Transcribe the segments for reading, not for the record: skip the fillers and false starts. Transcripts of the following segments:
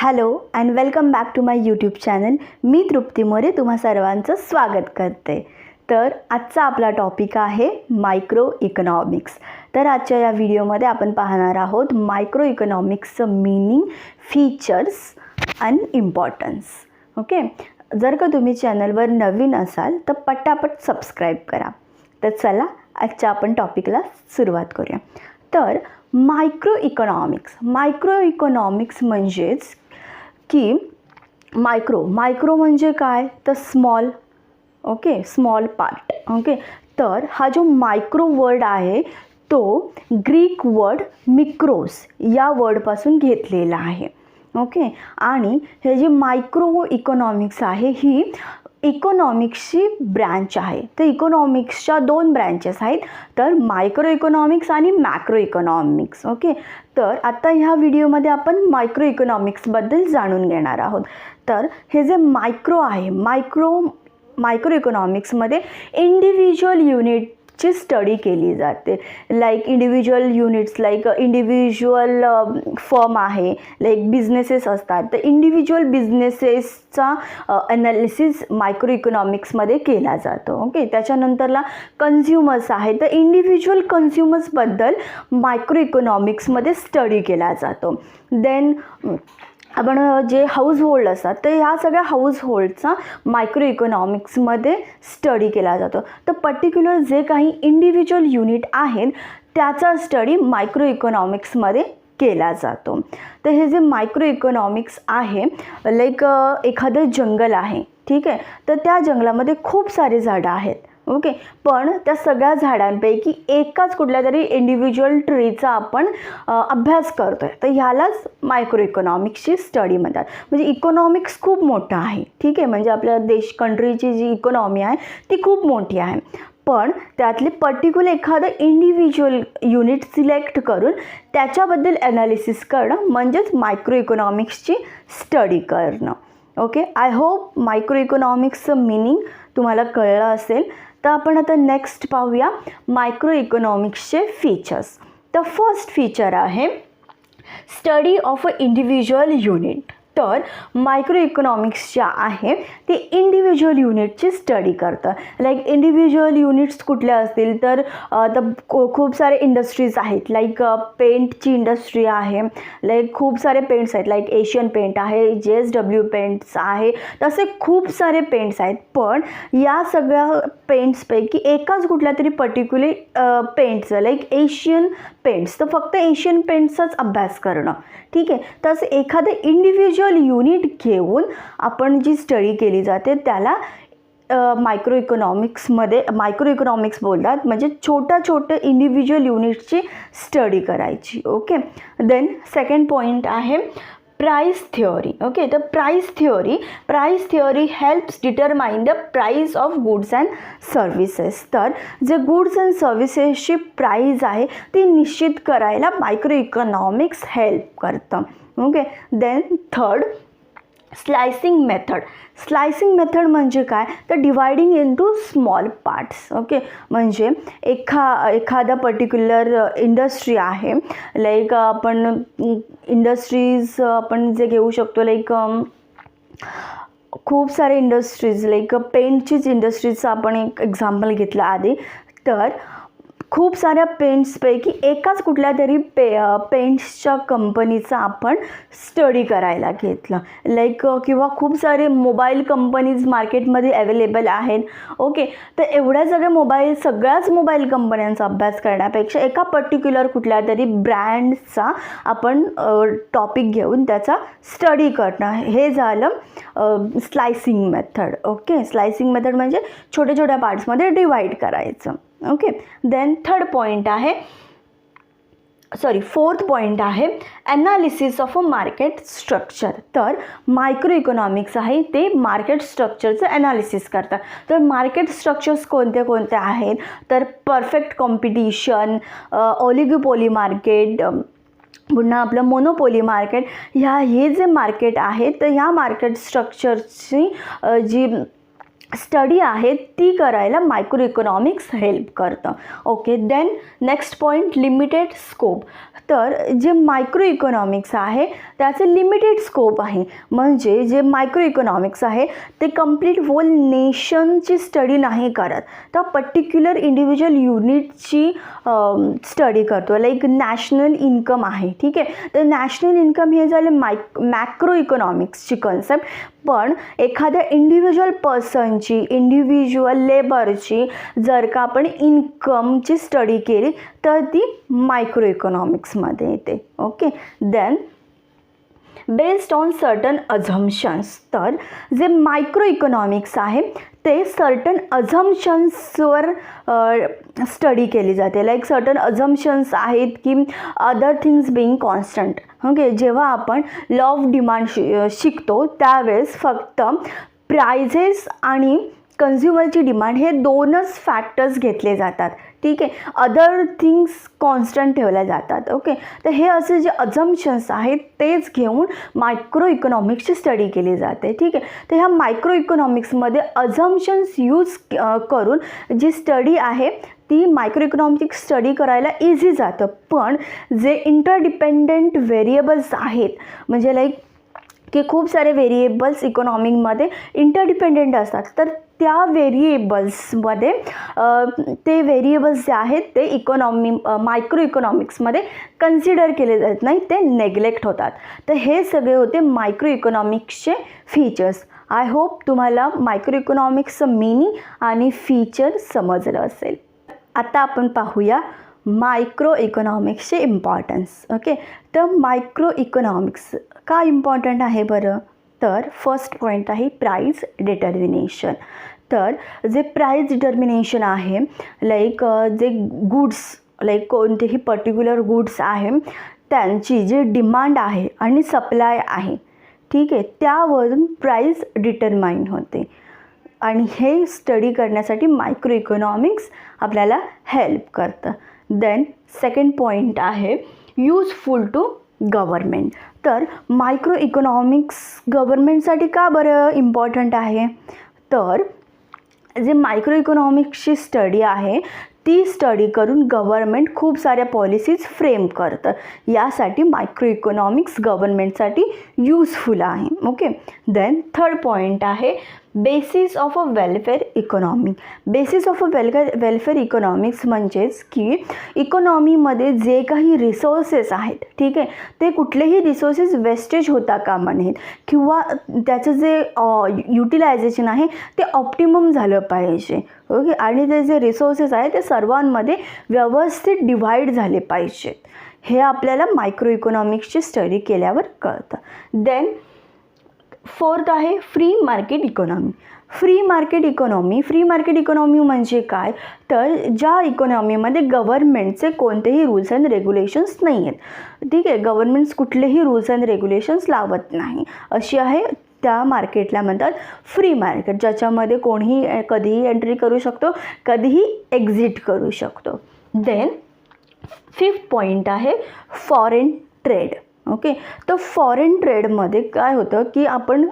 Hello and welcome back to my YouTube channel. मी तृप्ती मोरे तुम्हा सर्वांचं स्वागत करते. तर आजचा आपला टॉपिक आहे मायक्रो इकॉनॉमिक्स. तर आजच्या या व्हिडिओमध्ये आपण पाहणार आहोत मायक्रो इकॉनॉमिक्सचं meaning, features and importance. Okay, जर का तुम्ही चॅनलवर नवीन असाल तर पटापट सबस्क्राईब करा. तर चला आजच्या आपण टॉपिकला सुरुवात करूया. तर मायक्रो इकॉनॉमिक्स म्हणजेच की मायक्रो म्हणजे काय तर small. Okay, small part. Okay, तर हा जो मायक्रो वर्ड आहे तो ग्रीक वर्ड मिक्रोस या वर्डपासून घेतलेला आहे. ओके, आणि हे जे मायक्रो इकॉनॉमिक्स आहे ही इकॉनॉमिक्सची ब्रँच आहे. तर इकॉनॉमिक्सच्या दोन ब्रँचेस आहेत, तर मायक्रो इकॉनॉमिक्स आणि मॅक्रो इकॉनॉमिक्स. ओके, तर आता ह्या व्हिडिओमध्ये आपण मायक्रो इकॉनॉमिक्सबद्दल जाणून घेणार आहोत. तर हे जे मायक्रो आहे, मायक्रो इकॉनॉमिक्समध्ये इंडिव्हिज्युअल युनिटची स्टडी केली जाते. Like individual units, like individual firm आहे, लाईक बिझनेसेस असतात. तर इंडिव्हिज्युअल बिझनेसेसचा ॲनालिसिस मायक्रो इकॉनॉमिक्समध्ये केला जातो. ओके, त्याच्यानंतरला कन्झ्युमर्स आहे, तर इंडिव्हिज्युअल कन्झ्युमर्सबद्दल मायक्रो इकॉनॉमिक्समध्ये स्टडी केला जातो. देन आपण जे हाऊसहोल्ड असतात तर ह्या सगळ्या हाऊसहोल्डचा मायक्रो इकॉनॉमिक्समध्ये स्टडी केला जातो. तर पर्टिक्युलर जे काही इंडिव्हिज्युअल युनिट आहेत त्याचा स्टडी मायक्रो इकॉनॉमिक्समध्ये केला जातो. तर हे जे मायक्रो इकॉनॉमिक्स आहे, लाईक एखादं जंगल आहे, ठीक आहे, तर त्या जंगलामध्ये खूप सारे झाडं आहेत. ओके, पण त्या सगळ्या झाडांपैकी एकाच कुठल्या तरी इंडिव्हिज्युअल ट्रीचा आपण अभ्यास करतो आहे, तर ह्यालाच मायक्रो इकॉनॉमिक्सची स्टडी म्हणतात. म्हणजे इकॉनॉमिक्स खूप मोठं आहे, ठीक आहे, म्हणजे आपल्या कंट्रीची जी इकॉनॉमी आहे ती खूप मोठी आहे, पण त्यातले पर्टिक्युलर एखादं इंडिव्हिज्युअल युनिट सिलेक्ट करून त्याच्याबद्दल ॲनालिसिस करणं म्हणजेच मायक्रो इकॉनॉमिक्सची स्टडी करणं. ओके, आय होप मायक्रो इकॉनॉमिक्सचं मिनिंग तुम्हाला कळलं असेल. तर आपण आता नेक्स्ट पाहूया मायक्रो इकॉनॉमिक्सचे फीचर्स. तर फर्स्ट फीचर आहे study of a individual unit. तर मायक्रो इकॉनॉमिक्स ज्या आहे ते इंडिव्हिज्युअल युनिटची स्टडी करतं. लाईक इंडिव्हिज्युअल युनिट्स कुठल्या असतील तर खूप सारे इंडस्ट्रीज आहेत. लाईक पेंटची इंडस्ट्री आहे, लाईक खूप सारे पेंट्स आहेत, लाईक एशियन पेंट आहे, JSW पेंट्स आहे, तसे खूप सारे पेंट्स आहेत. पण या सगळ्या पेंट्सपैकी एकाच कुठल्या तरी पर्टिक्युलर पेंट्सचं, लाईक एशियन पेंट्स, तर फक्त एशियन पेंट्सचाच अभ्यास करणं, ठीक आहे. तसं एखादं इंडिव्हिज्युअल युनिट घेऊन आपण जी स्टडी केली जाते त्याला मायक्रो इकॉनॉमिक्स बोलतात. म्हणजे छोट्या इंडिव्हिज्युअल युनिट्सची स्टडी करायची. ओके, देन सेकंड पॉईंट आहे प्राइस थिअरी. ओके, तर price theory helps determine the price of goods and services. तर जे गुड्स अँड सर्व्हिसेसची प्राइस आहे ती निश्चित करायला मायक्रो इकॉनॉमिक्स हेल्प करतं. Okay, then third slicing method म्हणजे काय तर dividing into small parts. Okay, म्हणजे एखादा पर्टिक्युलर इंडस्ट्री आहे, लाईक आपण इंडस्ट्रीज आपण जे घेऊ शकतो, लाईक खूप सारे इंडस्ट्रीज, लाईक पेंटचीच इंडस्ट्रीजचं आपण एक एक्झाम्पल घेतलं आधी. तर खूप साऱ्या पेंट्सपैकी एकाच कुठल्या तरी पेंट्सच्या कंपनीचा आपण स्टडी करायला घेतलं. लाईक किंवा खूप सारे मोबाईल कंपनीज मार्केटमध्ये अवेलेबल आहेत. ओके, तर सगळ्याच मोबाईल कंपन्यांचा अभ्यास करण्यापेक्षा एका पर्टिक्युलर कुठल्या तरी ब्रँडचा आपण टॉपिक घेऊन त्याचा स्टडी करणं, हे झालं slicing method. Okay, slicing method म्हणजे छोट्या पार्ट्समध्ये डिवाईड करायचं. ओके, देन फोर्थ पॉईंट आहे analysis of a market structure. तर मायक्रो इकॉनॉमिक्स आहे ते मार्केट स्ट्रक्चरचं ॲनालिसिस करतात. तर मार्केट स्ट्रक्चर्स कोणते आहेत तर परफेक्ट कॉम्पिटिशन, ऑलिगोपोली मार्केट, पुन्हा आपलं मोनोपोली मार्केट, हे जे मार्केट आहे तर ह्या मार्केट स्ट्रक्चरची जी स्टडी आहे ती करायला मायक्रो इकॉनॉमिक्स हेल्प करतं. Okay, then next point limited scope. तर जे मायक्रो इकॉनॉमिक्स आहे त्याचे लिमिटेड स्कोप आहे. म्हणजे जे मायक्रो इकॉनॉमिक्स आहे ते कंप्लीट होल नेशनची स्टडी नाही करत, तर पर्टिक्युलर इंडिव्हिज्युअल युनिटची स्टडी करतो. लाईक नॅशनल इन्कम आहे, ठीक आहे. तर नॅशनल इन्कम हे झालं मॅक्रो इकॉनॉमिक्सची कन्सेप्ट. पण एखाद्या इंडिव्हिज्युअल पर्सनची, इंडिव्हिज्युअल लेबरची जर का आपण इन्कमची स्टडी केली तर ती मायक्रो इकॉनॉमिक्समध्ये येते. Okay, then based on certain assumptions. तर जे मायक्रो इकॉनॉमिक्स आहे ते सर्टन अझम्पशन्सवर स्टडी केली जाते. लाईक सर्टन अझम्पशन्स आहेत की other things being constant. Okay, जेव्हा आपण लॉ ऑफ डिमांड शिकतो त्यावेळेस फक्त प्राइजेस आणि कन्झ्युमरची डिमांड हे दोनच फॅक्टर्स घेतले जातात, ठीक आहे. अदर थिंग्स कॉन्स्टंट ठेवल्या जातात. ओके, तर हे असे जे अझम्पशन्स आहेत तेच घेऊन मायक्रो इकॉनॉमिक्सची स्टडी केली जाते, ठीक आहे. तर ह्या मायक्रो इकॉनॉमिक्समध्ये अझम्पशन्स यूज करून जी स्टडी आहे ती मायक्रो इकॉनॉमिक्स स्टडी करायला इझी जातं. पण जे इंटरडिपेंडंट व्हेरिएबल्स आहेत, म्हणजे लाईक की खूप सारे व्हेरिएबल्स इकॉनॉमीमध्ये इंटरडिपेंडंट असतात, तर त्या व्हेरिएबल्समध्ये ते व्हेरिएबल्स जे आहेत ते मायक्रो इकॉनॉमिक्समध्ये कन्सिडर केले जात नाही, ते नेग्लेक्ट होतात. तर हे सगळे होते मायक्रो इकॉनॉमिक्सचे फीचर्स. आय होप तुम्हाला मायक्रो इकॉनॉमिक्सचं मिनिंग आणि फीचर समजलं असेल. आता आपण पाहूया मायक्रो इकॉनॉमिक्सचे इम्पॉर्टन्स. ओके, तर मायक्रो इकॉनॉमिक्स का इम्पॉर्टंट आहे बरं? तर फर्स्ट पॉईंट आहे प्राईस डिटर्मिनेशन. तर जे प्राईस डिटर्मिनेशन आहे, लाईक जे गुड्स, लाईक कोणतेही पर्टिक्युलर गुड्स आहे त्यांची जी डिमांड आहे आणि सप्लाय आहे, ठीक आहे, त्यावरून प्राईस डिटरमाइन होते. आणि हे स्टडी करण्यासाठी मायक्रो इकॉनॉमिक्स आपल्याला हेल्प करतं. देन सेकंड पॉईंट आहे यूजफुल टू गव्हर्मेंट. तर मायक्रो इकॉनॉमिक्स गव्हर्मेंटसाठी का बरं इम्पॉर्टंट आहे? तर जे मायक्रो इकॉनॉमिक्सची स्टडी आहे ती स्टडी करून गव्हर्मेंट खूप साऱ्या पॉलिसीज फ्रेम करतं. यासाठी मायक्रो इकॉनॉमिक्स गव्हर्मेंटसाठी यूजफुल आहे. ओके, देन थर्ड पॉईंट आहे basis of a welfare economy. Basis of a welfare economics म्हणजेच की इकॉनॉमीमध्ये जे काही रिसोर्सेस आहेत, ठीक आहे, ते कुठलेही रिसोर्सेस वेस्टेज होता कामा नयेत किंवा त्याचं जे युटिलायझेशन आहे ते ऑप्टिमम झालं पाहिजे. ओके, आणि ते जे रिसोर्सेस आहे ते सर्वांमध्ये व्यवस्थित डिव्हाइड झाले पाहिजेत. हे आपल्याला मायक्रो इकॉनॉमिक्सची स्टडी केल्यावर कळतं. देन फोर्थ आहे free market economy. Free market economy म्हणजे काय? तर ज्या इकॉनॉमीमध्ये गव्हर्नमेंटचे कोणतेही रूल्स अँड रेग्युलेशन्स नाही आहेत, ठीक आहे, गव्हर्नमेंट्स कुठलेही रूल्स अँड रेग्युलेशन्स लावत नाही, अशी आहे. त्या मार्केटला म्हणतात फ्री मार्केट, ज्याच्यामध्ये कोणीही कधीही एंट्री करू शकतो, कधीही एक्झिट करू शकतो. देन फिफ्थ पॉईंट आहे फॉरेन ट्रेड. ओके, तर फॉरेन ट्रेडमध्ये काय होतं की आपण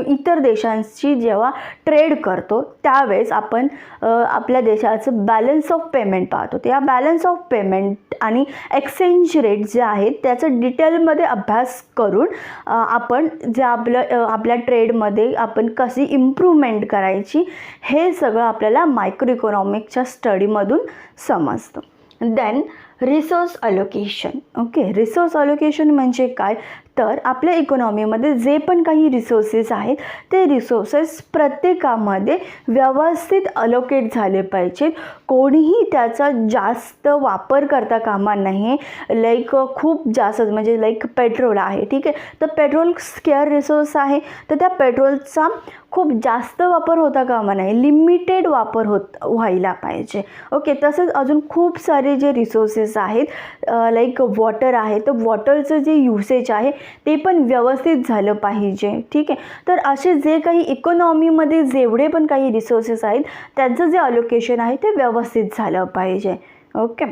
इतर देशांशी जेव्हा ट्रेड करतो त्यावेळेस आपण आपल्या देशाचं बॅलन्स ऑफ पेमेंट पाहतो. या बॅलन्स ऑफ पेमेंट आणि एक्सचेंज रेट जे आहेत त्याचं डिटेलमध्ये अभ्यास करून आपण जे आपल्या ट्रेडमध्ये आपण कशी इम्प्रूव्हमेंट करायची हे सगळं आपल्याला मायक्रो इकॉनॉमिक्सच्या स्टडीमधून समजतं. Then resource allocation. Okay, resource allocation म्हणजे काय? तर आपल्या इकॉनॉमीमध्ये जे पण काही रिसोर्सेस आहेत ते रिसोर्सेस प्रत्येकामध्ये व्यवस्थित अलोकेट झाले पाहिजेत. कोणीही त्याचा जास्त वापर करता कामा नये. लाईक खूप जास्त म्हणजे लाईक पेट्रोल आहे, ठीक आहे, तर पेट्रोल स्केअर रिसोर्स आहे, तर त्या पेट्रोलचा खूप जास्त वापर होता कामा नये, लिमिटेड वापर व्हायला पाहिजे. ओके, तसंच अजून खूप सारे जे रिसोर्सेस आहेत लाईक वॉटर आहे, तर वॉटरचं जे युसेज आहे ते पण व्यवस्थित झालं पाहिजे, ठीक आहे. तर असे जे काही इकॉनॉमीमध्ये जेवढे पण काही रिसोर्सेस आहेत त्यांचं जे अलोकेशन आहे ते व्यवस्थित झालं पाहिजे. Okay,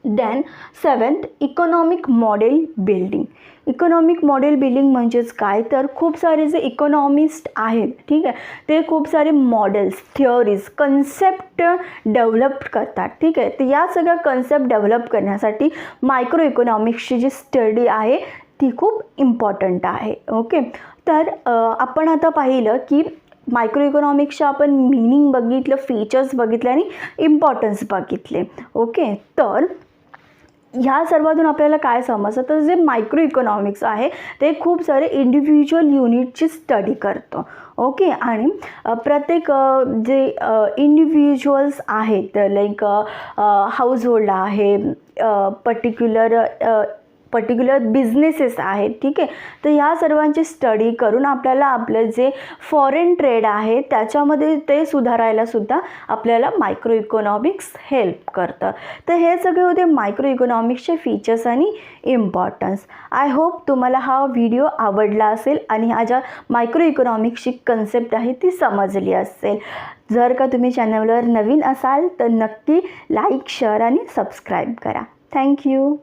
then 7th economic model building. Economic model building म्हणजेच काय, तर खूप सारे जे इकॉनॉमिस्ट आहेत, ठीक आहे, ते खूप सारे मॉडेल्स, थिअरीज, कन्सेप्ट डेव्हलप करतात. ठीक आहे, तर या सगळ्या कन्सेप्ट डेव्हलप करण्यासाठी मायक्रो इकॉनॉमिक्सची जी स्टडी आहे ती खूप इम्पॉर्टंट आहे. ओके, तर आपण आता पाहिलं की मायक्रो इकॉनॉमिक्सच्या आपण मीनिंग बघितलं, फीचर्स बघितले आणि इम्पॉर्टन्स बघितले. ओके, तर ह्या सर्वातून आपल्याला काय समजतं, तर जे मायक्रो इकॉनॉमिक्स आहे ते खूप सारे इंडिव्हिज्युअल युनिटची स्टडी करतं. ओके, आणि प्रत्येक जे इंडिव्हिज्युअल्स आहेत, लाईक हाऊसहोल्ड आहे, पर्टिक्युलर बिझनेसेस आहेत, ठीक आहे, तर ह्या सर्वांची स्टडी करून आपल्याला आपलं जे फॉरेन ट्रेड आहे त्याच्यामध्ये ते सुधारायला सुद्धा आपल्याला मायक्रो इकॉनॉमिक्स हेल्प करतं. तर हे सगळे होते मायक्रो इकॉनॉमिक्सचे फीचर्स आणि इम्पॉर्टन्स. आय होप तुम्हाला हा व्हिडिओ आवडला असेल आणि हा ज्या मायक्रो इकॉनॉमिक्सची कन्सेप्ट आहे ती समजली असेल. जर का तुम्ही चॅनलवर नवीन असाल तर नक्की लाईक, शेअर आणि सबस्क्राईब करा. थँक्यू.